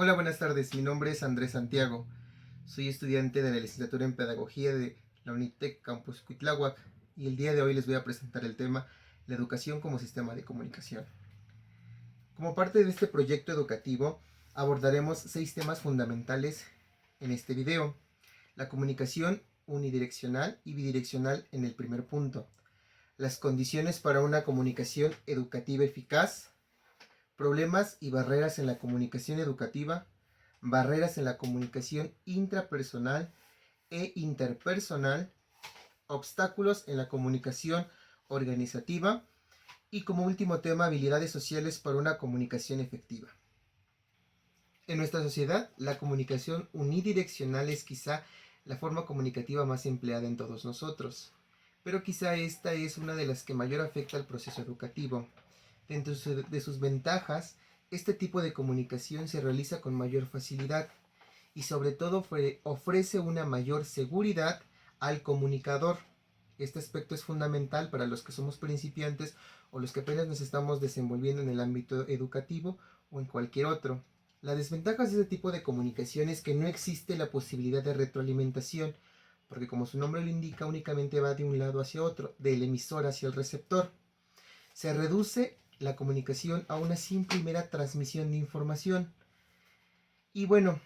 Hola, buenas tardes. Mi nombre es Andrés Santiago. Soy estudiante de la licenciatura en Pedagogía de la Unitec Campus Cuitláhuac y el día de hoy les voy a presentar el tema la educación como sistema de comunicación. Como parte de este proyecto educativo abordaremos 6 temas fundamentales en este video. La comunicación unidireccional y bidireccional en el primer punto. Las condiciones para una comunicación educativa eficaz. Problemas y barreras en la comunicación educativa, barreras en la comunicación intrapersonal e interpersonal, obstáculos en la comunicación organizativa y como último tema, habilidades sociales para una comunicación efectiva. En nuestra sociedad, la comunicación unidireccional es quizá la forma comunicativa más empleada en todos nosotros, pero quizá esta es una de las que mayor afecta al proceso educativo. Dentro de sus ventajas, este tipo de comunicación se realiza con mayor facilidad y sobre todo ofrece una mayor seguridad al comunicador. Este aspecto es fundamental para los que somos principiantes o los que apenas nos estamos desenvolviendo en el ámbito educativo o en cualquier otro. Las desventajas de este tipo de comunicación es que no existe la posibilidad de retroalimentación, porque como su nombre lo indica, únicamente va de un lado hacia otro, del emisor hacia el receptor. Se reduce la comunicación a una simple y mera transmisión de información. Y bueno,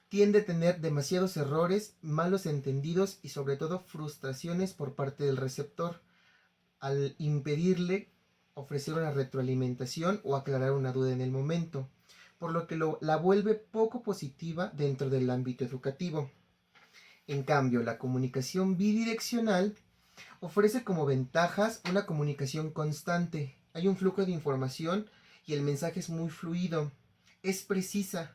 tiende a tener demasiados errores, malos entendidos y sobre todo frustraciones por parte del receptor al impedirle ofrecer una retroalimentación o aclarar una duda en el momento, por lo que la vuelve poco positiva dentro del ámbito educativo. En cambio, la comunicación bidireccional ofrece como ventajas una comunicación constante. Hay un flujo de información y el mensaje es muy fluido. Es precisa.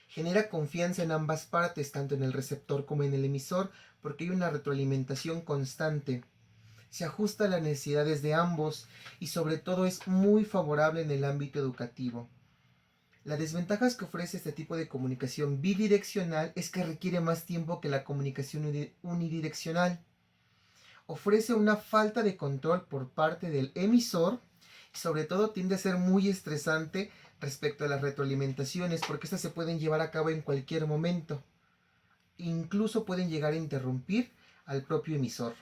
Genera confianza en ambas partes, tanto en el receptor como en el emisor, porque hay una retroalimentación constante. Se ajusta a las necesidades de ambos y sobre todo es muy favorable en el ámbito educativo. Las desventajas que ofrece este tipo de comunicación bidireccional es que requiere más tiempo que la comunicación unidireccional. Ofrece una falta de control por parte del emisor y sobre todo tiende a ser muy estresante respecto a las retroalimentaciones porque estas se pueden llevar a cabo en cualquier momento. Incluso pueden llegar a interrumpir al propio emisor.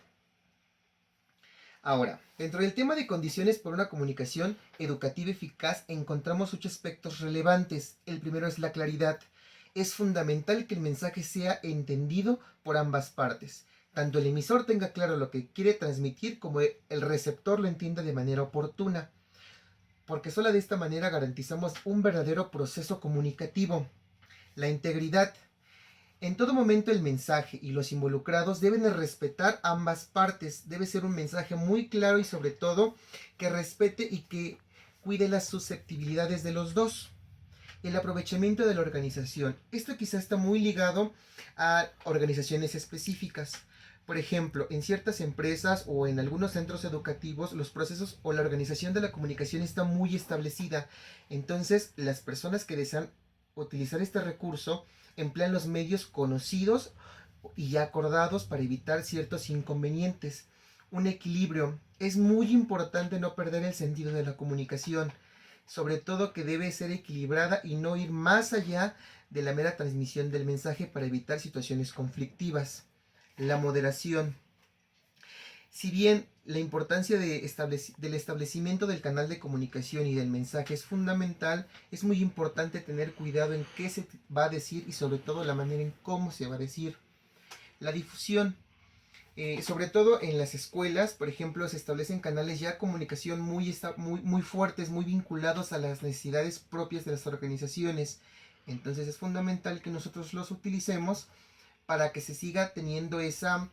Ahora, dentro del tema de condiciones para una comunicación educativa eficaz encontramos 8 aspectos relevantes. El primero es la claridad. Es fundamental que el mensaje sea entendido por ambas partes. Tanto el emisor tenga claro lo que quiere transmitir como el receptor lo entienda de manera oportuna, porque solo de esta manera garantizamos un verdadero proceso comunicativo. La integridad. En todo momento el mensaje y los involucrados deben de respetar ambas partes. Debe ser un mensaje muy claro y sobre todo que respete y que cuide las susceptibilidades de los dos. El aprovechamiento de la organización. Esto quizá está muy ligado a organizaciones específicas. Por ejemplo, en ciertas empresas o en algunos centros educativos, los procesos o la organización de la comunicación está muy establecida. Entonces, las personas que desean utilizar este recurso emplean los medios conocidos y ya acordados para evitar ciertos inconvenientes. Un equilibrio. Es muy importante no perder el sentido de la comunicación, sobre todo que debe ser equilibrada y no ir más allá de la mera transmisión del mensaje para evitar situaciones conflictivas. La moderación. Si bien la importancia del establecimiento del canal de comunicación y del mensaje es fundamental, es muy importante tener cuidado en qué se va a decir y sobre todo la manera en cómo se va a decir. La difusión. Sobre todo en las escuelas, por ejemplo, se establecen canales ya de comunicación muy fuertes, muy vinculados a las necesidades propias de las organizaciones. Entonces es fundamental que nosotros los utilicemos para que se siga teniendo esa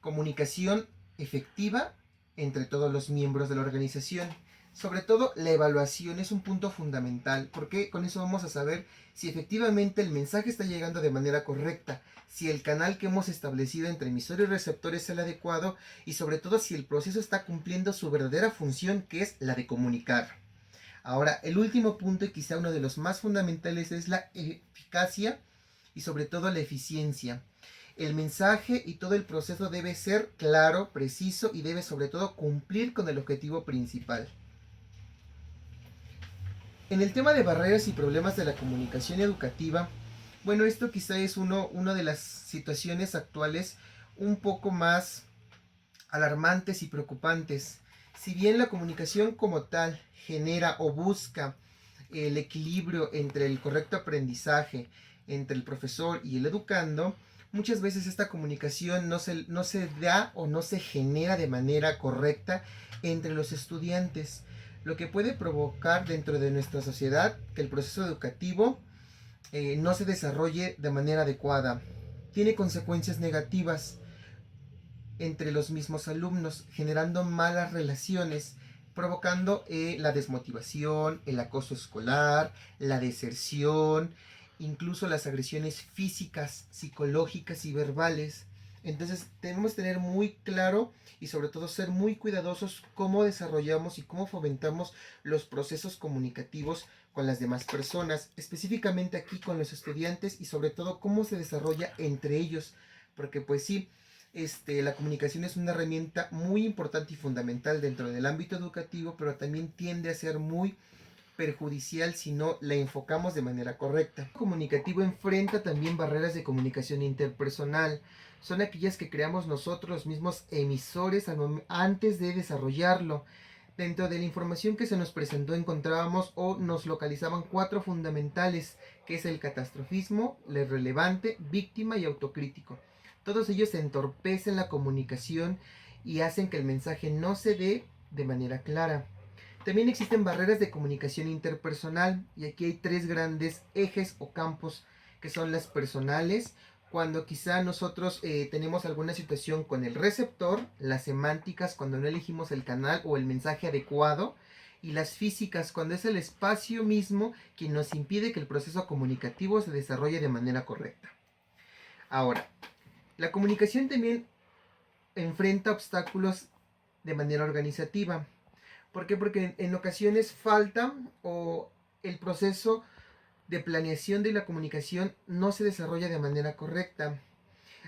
comunicación efectiva entre todos los miembros de la organización. Sobre todo la evaluación es un punto fundamental, porque con eso vamos a saber si efectivamente el mensaje está llegando de manera correcta, si el canal que hemos establecido entre emisor y receptor es el adecuado y sobre todo si el proceso está cumpliendo su verdadera función, que es la de comunicar. Ahora, el último punto y quizá uno de los más fundamentales es la eficacia y sobre todo la eficiencia. El mensaje y todo el proceso debe ser claro, preciso y debe sobre todo cumplir con el objetivo principal. En el tema de barreras y problemas de la comunicación educativa, bueno, esto quizá es una de las situaciones actuales un poco más alarmantes y preocupantes. Si bien la comunicación como tal genera o busca el equilibrio entre el correcto aprendizaje entre el profesor y el educando, muchas veces esta comunicación no se da o no se genera de manera correcta entre los estudiantes, lo que puede provocar dentro de nuestra sociedad que el proceso educativo no se desarrolle de manera adecuada. Tiene consecuencias negativas entre los mismos alumnos, generando malas relaciones, provocando la desmotivación, el acoso escolar, la deserción, incluso las agresiones físicas, psicológicas y verbales. Entonces tenemos que tener muy claro y sobre todo ser muy cuidadosos cómo desarrollamos y cómo fomentamos los procesos comunicativos con las demás personas, específicamente aquí con los estudiantes y sobre todo cómo se desarrolla entre ellos, porque pues sí, la comunicación es una herramienta muy importante y fundamental dentro del ámbito educativo, pero también tiende a ser muy perjudicial si no la enfocamos de manera correcta. El comunicativo enfrenta también barreras de comunicación interpersonal. Son aquellas que creamos nosotros los mismos emisores antes de desarrollarlo. Dentro de la información que se nos presentó encontrábamos o nos localizaban 4 fundamentales, que es el catastrofismo, el irrelevante, víctima y autocrítico. Todos ellos entorpecen la comunicación y hacen que el mensaje no se dé de manera clara. También existen barreras de comunicación interpersonal y aquí hay 3 grandes ejes o campos que son las personales, cuando quizá nosotros tenemos alguna situación con el receptor, las semánticas cuando no elegimos el canal o el mensaje adecuado, y las físicas cuando es el espacio mismo quien nos impide que el proceso comunicativo se desarrolle de manera correcta. Ahora, la comunicación también enfrenta obstáculos de manera organizativa. ¿Por qué? Porque en ocasiones falta o el proceso de planeación de la comunicación no se desarrolla de manera correcta.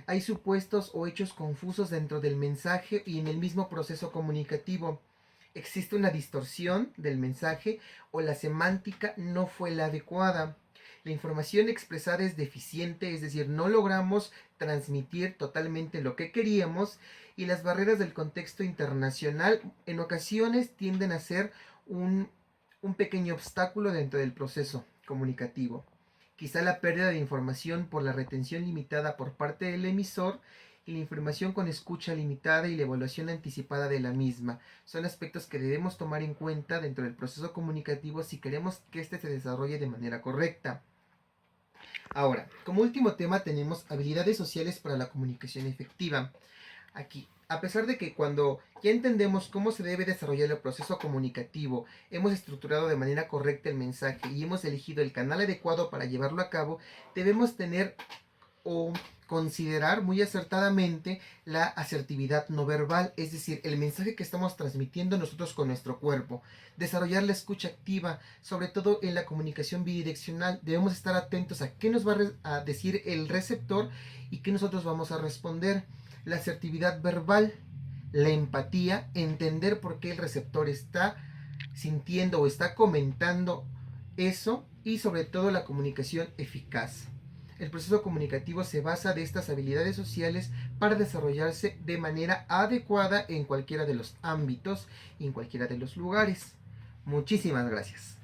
Hay supuestos o hechos confusos dentro del mensaje y en el mismo proceso comunicativo. Existe una distorsión del mensaje o la semántica no fue la adecuada. La información expresada es deficiente, es decir, no logramos transmitir totalmente lo que queríamos, y las barreras del contexto internacional en ocasiones tienden a ser un pequeño obstáculo dentro del proceso comunicativo. Quizá la pérdida de información por la retención limitada por parte del emisor y la información con escucha limitada y la evaluación anticipada de la misma. Son aspectos que debemos tomar en cuenta dentro del proceso comunicativo si queremos que éste se desarrolle de manera correcta. Ahora, como último tema tenemos habilidades sociales para la comunicación efectiva. Aquí, a pesar de que cuando ya entendemos cómo se debe desarrollar el proceso comunicativo, hemos estructurado de manera correcta el mensaje y hemos elegido el canal adecuado para llevarlo a cabo, debemos tener o considerar muy acertadamente la asertividad no verbal, es decir, el mensaje que estamos transmitiendo nosotros con nuestro cuerpo. Desarrollar la escucha activa, sobre todo en la comunicación bidireccional. Debemos estar atentos a qué nos va a decir el receptor y qué nosotros vamos a responder. La asertividad verbal, la empatía, entender por qué el receptor está sintiendo o está comentando eso, y sobre todo la comunicación eficaz. El proceso comunicativo se basa de estas habilidades sociales para desarrollarse de manera adecuada en cualquiera de los ámbitos y en cualquiera de los lugares. Muchísimas gracias.